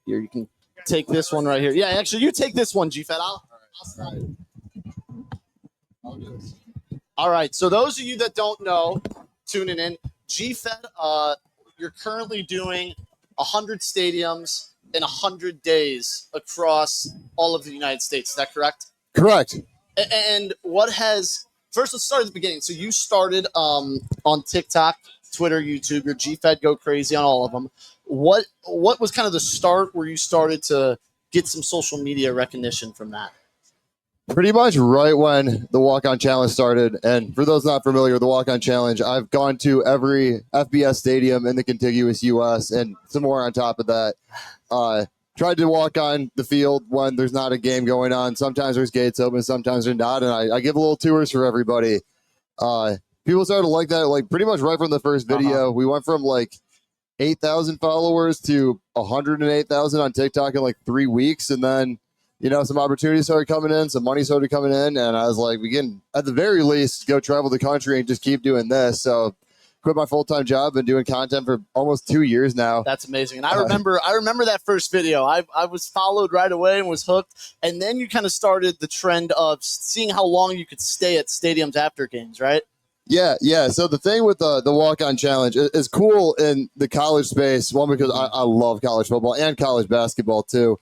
Here, you can take this one right here. Yeah, actually, you take this one, GFed. I'll slide. I'll do this. All right. So those of you that don't know, tuning in, GFed, you're currently doing 100 stadiums in 100 days across all of the United States. Is that correct? Correct. And what has first? Let's start at the beginning. So you started on TikTok, Twitter, YouTube. Your GFed go crazy on all of them. What was kind of the start where you started to get some social media recognition from that? Pretty much right when the Walk-On Challenge started. And for those not familiar with the Walk-On Challenge, I've gone to every FBS stadium in the contiguous U.S. and some more on top of that. Tried to walk on the field when there's not a game going on. Sometimes there's gates open, sometimes they're not. And I give a little tours for everybody. People started to like that, like pretty much right from the first video. We went from like 8,000 followers to 108,000 on TikTok in like 3 weeks. And then, some opportunities started coming in, some money started coming in. And I was like, we can, at the very least, go travel the country and just keep doing this. So quit my full-time job, been doing content for almost 2 years now. That's amazing. And I remember that first video. I was followed right away and was hooked. And then you kind of started the trend of seeing how long you could stay at stadiums after games, right? Yeah. So the thing with the Walk-On Challenge is cool in the college space. One, because I love college football and college basketball too.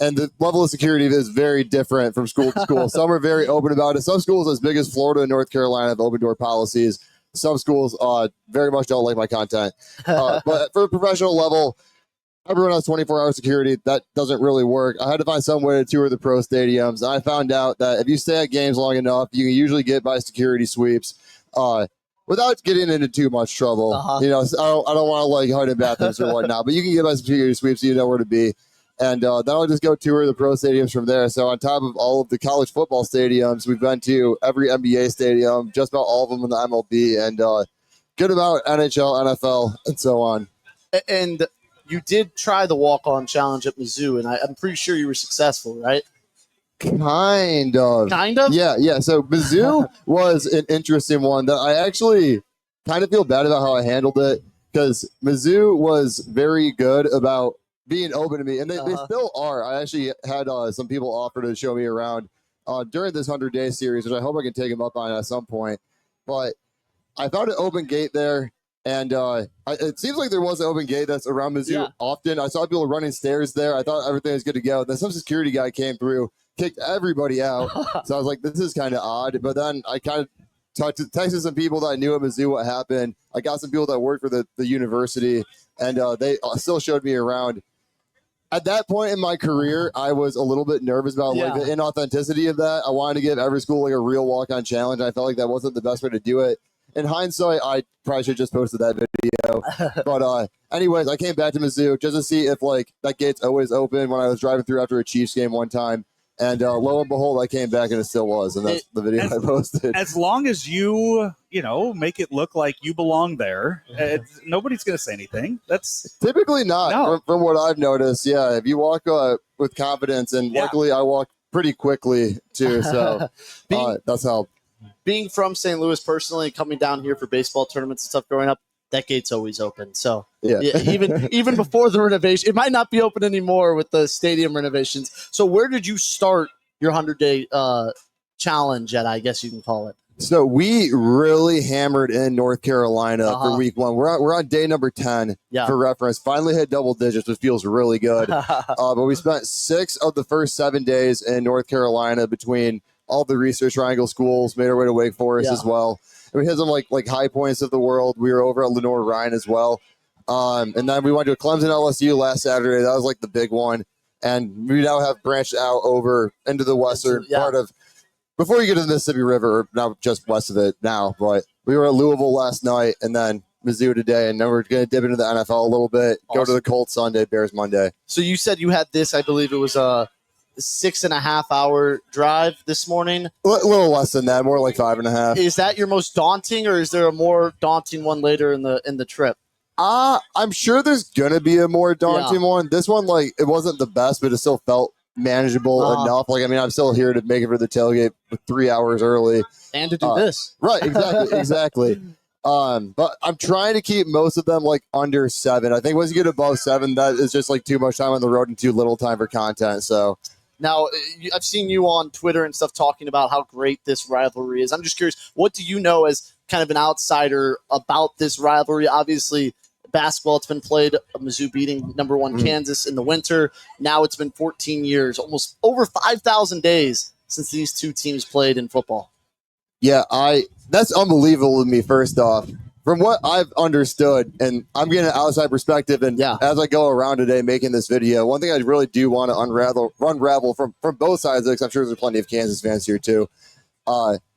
And the level of security is very different from school to school. Some are very open about it. Some schools as big as Florida and North Carolina have open door policies. Some schools very much don't like my content. But for the professional level, everyone has 24-hour security. That doesn't really work. I had to find some way to tour the pro stadiums. I found out that if you stay at games long enough, you can usually get by security sweeps without getting into too much trouble. I don't want to like hide in bathrooms or whatnot, but you can get by security sweeps so you know where to be. And then I'll just go tour the pro stadiums from there. So on top of all of the college football stadiums, we've been to every NBA stadium, just about all of them in the MLB, and good about NHL, NFL, and so on. And you did try the walk-on challenge at Mizzou, and I'm pretty sure you were successful, right? Kind of. Yeah. So Mizzou was an interesting one that I actually kind of feel bad about how I handled it, because Mizzou was very good about being open to me, and they still are. I actually had some people offer to show me around during this 100-day series, which I hope I can take them up on at some point. But I found an open gate there, and it seems like there was an open gate that's around Mizzou often. I saw people running stairs there. I thought everything was good to go. Then some security guy came through, kicked everybody out. So I was like, this is kind of odd. But then I kind of texted some people that I knew at Mizzou what happened. I got some people that worked for the university, and they still showed me around. At that point in my career, I was a little bit nervous about like the inauthenticity of that. I wanted to give every school like a real walk-on challenge. I felt like that wasn't the best way to do it. In hindsight, I probably should have just posted that video. But anyways, I came back to Mizzou just to see if like that gate's always open when I was driving through after a Chiefs game one time. And lo and behold, I came back and it still was. And that's the video I posted. As long as you make it look like you belong there, nobody's going to say anything. That's typically not. No. From what I've noticed. Yeah. If you walk with confidence, and luckily I walk pretty quickly too. So that's helped. Being from St. Louis personally, coming down here for baseball tournaments and stuff growing up, that gate's always open. So even before the renovation, it might not be open anymore with the stadium renovations. So where did you start your 100-day challenge at, I guess you can call it? So we really hammered in North Carolina for week one. We're on day number 10 for reference. Finally hit double digits, which feels really good. But we spent 6 of the first 7 days in North Carolina between all the Research Triangle schools, made our way to Wake Forest as well. And we hit some like high points of the world. We were over at Lenore-Ryan as well. And then we went to Clemson LSU last Saturday. That was like the big one. And we now have branched out over into the western part of, before you get to the Mississippi River, or now just west of it now. But we were at Louisville last night, and then Mizzou today, and then we're going to dip into the NFL a little bit, go to the Colts Sunday, Bears Monday. So you said you had this, I believe it was a 6.5 hour drive this morning. A little less than that, more like 5.5. Is that your most daunting, or is there a more daunting one later in the trip? I'm sure there's gonna be a more daunting one. This one, like, it wasn't the best, but it still felt manageable enough. Like, I mean, I'm still here to make it for the tailgate 3 hours early and to do this. Right, exactly. But I'm trying to keep most of them like under 7. I think once you get above 7, that is just like too much time on the road and too little time for content. So now I've seen you on Twitter and stuff talking about how great this rivalry is. I'm just curious, what do you know as kind of an outsider about this rivalry? Obviously, basketball, it's been played, Mizzou beating number 1 Kansas in the winter. Now it's been 14 years, almost over 5,000 days since these two teams played in football. Yeah, that's unbelievable to me, first off. From what I've understood, and I'm getting an outside perspective, and as I go around today making this video, one thing I really do want to unravel from both sides, because I'm sure there's plenty of Kansas fans here too.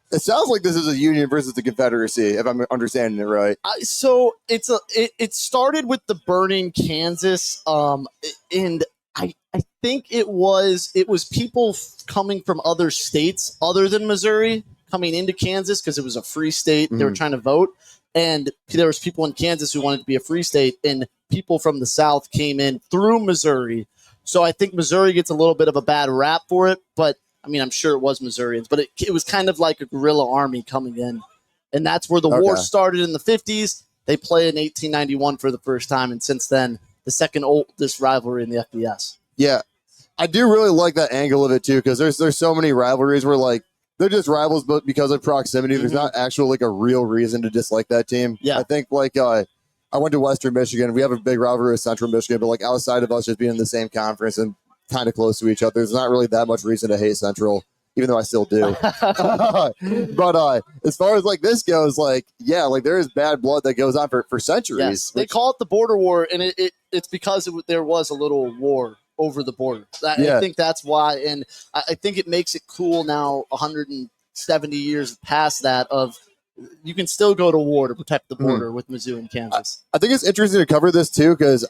It sounds like this is a union versus the Confederacy, if I'm understanding it right. So it started with the burning Kansas, and I think it was people coming from other states other than Missouri coming into Kansas because it was a free state. They were trying to vote, and there was people in Kansas who wanted to be a free state, and people from the South came in through Missouri. So I think Missouri gets a little bit of a bad rap for it, but I mean, I'm sure it was Missourians, but it was kind of like a guerrilla army coming in, and that's where the war started in the 50s. They play in 1891 for the first time, and since then, the second oldest rivalry in the FBS. Yeah, I do really like that angle of it too, because there's so many rivalries where like they're just rivals, but because of proximity, there's not actual like a real reason to dislike that team. Yeah, I think like I went to Western Michigan. We have a big rivalry with Central Michigan, but like outside of us just being in the same conference and kind of close to each other, there's not really that much reason to hate Central, even though I still do. But as far as like this goes, like like there is bad blood that goes on for centuries. Yes. They call it the border war, and it's because there was a little war over the border. I think that's why, and I think it makes it cool now, 170 years past that, of you can still go to war to protect the border with Mizzou and Kansas. I think it's interesting to cover this too, because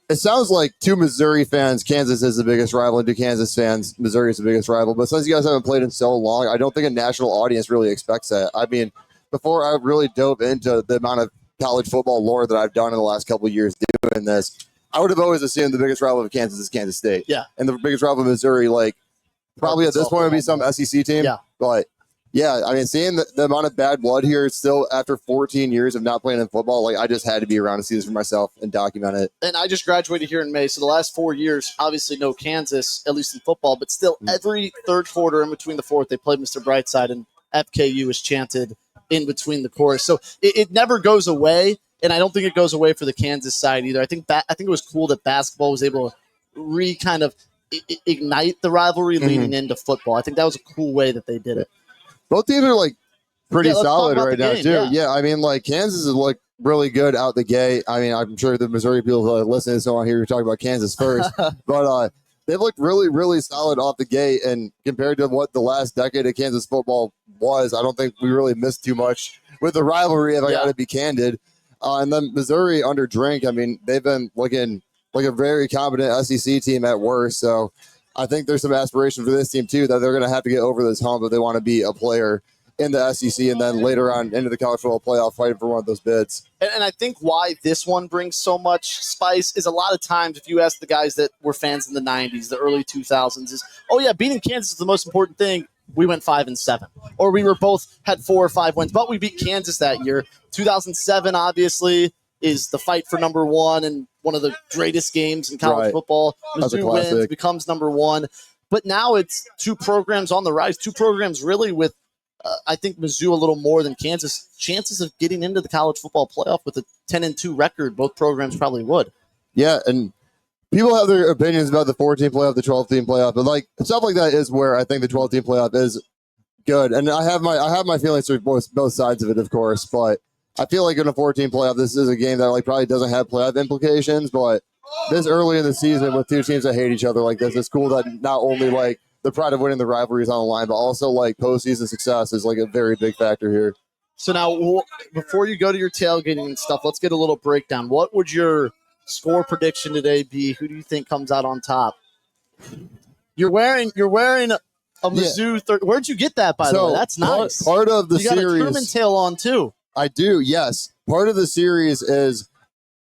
it sounds like to Missouri fans, Kansas is the biggest rival, and to Kansas fans, Missouri is the biggest rival. But since you guys haven't played in so long, I don't think a national audience really expects that. I mean, before I really dove into the amount of college football lore that I've done in the last couple of years doing this, I would have always assumed the biggest rival of Kansas is Kansas State. Yeah. And the biggest rival of Missouri, like, probably at this point would be some SEC team. Yeah. But yeah, I mean, seeing the amount of bad blood here still after 14 years of not playing in football, like I just had to be around to see this for myself and document it. And I just graduated here in May, so the last 4 years, obviously no Kansas, at least in football, but still every third quarter in between the fourth, they played Mr. Brightside, and FKU is chanted in between the chorus. So it never goes away, and I don't think it goes away for the Kansas side either. I think it was cool that basketball was able to kind of ignite the rivalry leading into football. I think that was a cool way that they did it. Both teams are like pretty solid right now game, too. Yeah, I mean, like Kansas is like really good out the gate. I mean, I'm sure the Missouri people who are listening to this don't want to hear you talking about Kansas first, but they've looked really, really solid off the gate. And compared to what the last decade of Kansas football was, I don't think we really missed too much with the rivalry, if I got to be candid. And then Missouri under Drink, I mean, they've been looking like a very competent SEC team at worst. So I think there's some aspiration for this team too, that they're going to have to get over this hump if they want to be a player in the SEC and then later on into the college football playoff fighting for one of those bids. And I think why this one brings so much spice is a lot of times if you ask the guys that were fans in the 90s, the early 2000s, is, oh yeah, beating Kansas is the most important thing. We went 5-7, or we were both had 4 or 5 wins, but we beat Kansas that year. 2007, obviously, is the fight for number 1 and one of the greatest games in college football. Mizzou wins, becomes number 1. But now it's 2 programs on the rise, 2 programs really with, I think, Mizzou a little more than Kansas. Chances of getting into the college football playoff with a 10-2 record, both programs probably would. Yeah, and people have their opinions about the 14 playoff, the 12-team playoff, but like stuff like that is where I think the 12-team playoff is good. And I have my feelings for both sides of it, of course, but I feel like in a 14 playoff, this is a game that like probably doesn't have playoff implications, but this early in the season with 2 teams that hate each other like this, it's cool that not only like the pride of winning the rivalry is on the line, but also like postseason success is like a very big factor here. So now, before you go to your tailgating and stuff, let's get a little breakdown. What would your score prediction today be? Who do you think comes out on top? You're wearing a Mizzou. Where'd you get that, by the way? That's nice. Part of the series. You got a Truman tail on too. I do. Yes. Part of the series is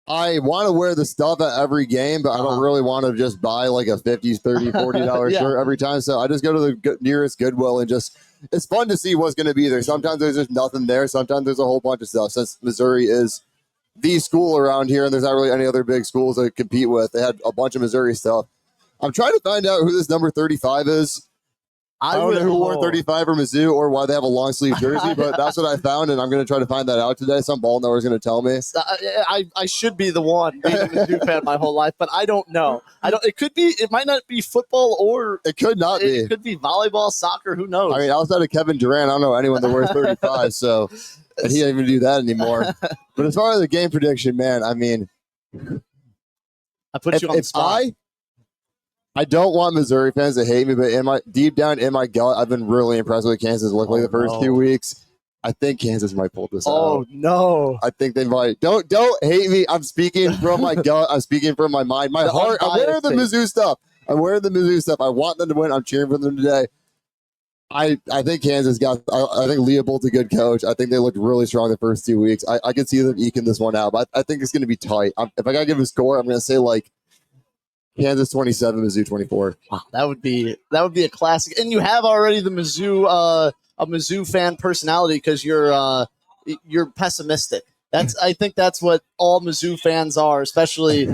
I want to wear the stuff at every game, but I don't really want to just buy like a $50, $30, $40 shirt every time. So I just go to the nearest Goodwill and just it's fun to see what's going to be there. Sometimes there's just nothing there. Sometimes there's a whole bunch of stuff. Since Missouri is the school around here, and there's not really any other big schools to compete with, they had a bunch of Missouri stuff. I'm trying to find out who this number 35 is. I don't know who wore 35 for Mizzou or why they have a long sleeve jersey, but that's what I found, and I'm going to try to find that out today. Some ball knower is going to tell me. I should be the one being a Mizzou fan my whole life, but I don't know. It could be. It might not be football, or it could not be. It could be volleyball, soccer. Who knows? I mean, outside of Kevin Durant, I don't know anyone that wears 35, so and he doesn't even do that anymore. But as far as the game prediction, man, I mean, I put you on the spot. I don't want Missouri fans to hate me, but deep down in my gut, I've been really impressed with Kansas. Luckily, the first 2 weeks, I think Kansas might pull this out. Oh no! I think they might. Don't hate me. I'm speaking from my gut. I'm speaking from my mind, my heart. I'm wearing the Mizzou stuff. I want them to win. I'm cheering for them today. I think Kansas got. I think Leopold's a good coach. I think they looked really strong the first 2 weeks. I could see them eking this one out, but I think it's going to be tight. If I got to give a score, I'm going to say like Kansas 27, Mizzou 24. Wow, that would be a classic. And you have already the Mizzou a Mizzou fan personality because you're pessimistic. I think that's what all Mizzou fans are, especially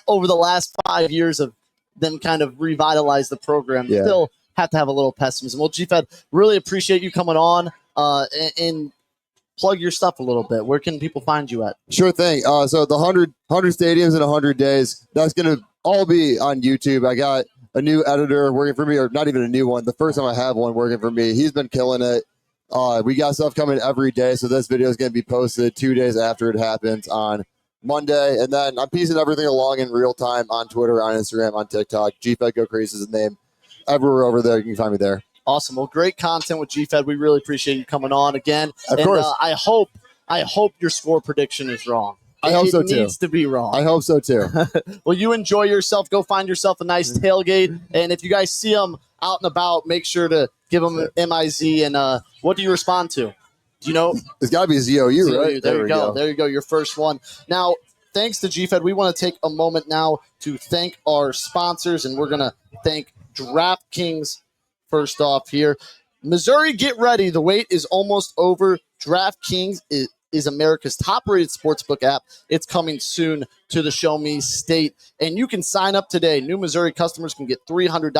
over the last 5 years of them kind of revitalize the program. Yeah. Still have to have a little pessimism. Well, GFed, really appreciate you coming on and plug your stuff a little bit. Where can people find you at? Sure thing. So the 100 stadiums in 100 days, that's going to all be on YouTube. I got a new editor working for me, or not even a new one. The first time I have one working for me. He's been killing it. We got stuff coming every day. So this video is going to be posted 2 days after it happens on Monday. And then I'm piecing everything along in real time on Twitter, on Instagram, on TikTok. GFed Go Crazy is the name. Everywhere over there, you can find me there. Awesome. Well, great content with GFed. We really appreciate you coming on again. Of course. I hope your score prediction is wrong. I hope so too. It needs to be wrong. I hope so too. Well, you enjoy yourself. Go find yourself a nice tailgate. And if you guys see them out and about, make sure to give them MIZ. And what do you respond to? Do you know? It's got to be ZOU, right? There you go. There you go. Your first one. Now, thanks to GFed, we want to take a moment now to thank our sponsors. And we're going to thank DraftKings first off here. Missouri, get ready. The wait is almost over. DraftKings is America's top-rated sportsbook app. It's coming soon to the Show Me State. And you can sign up today. New Missouri customers can get $300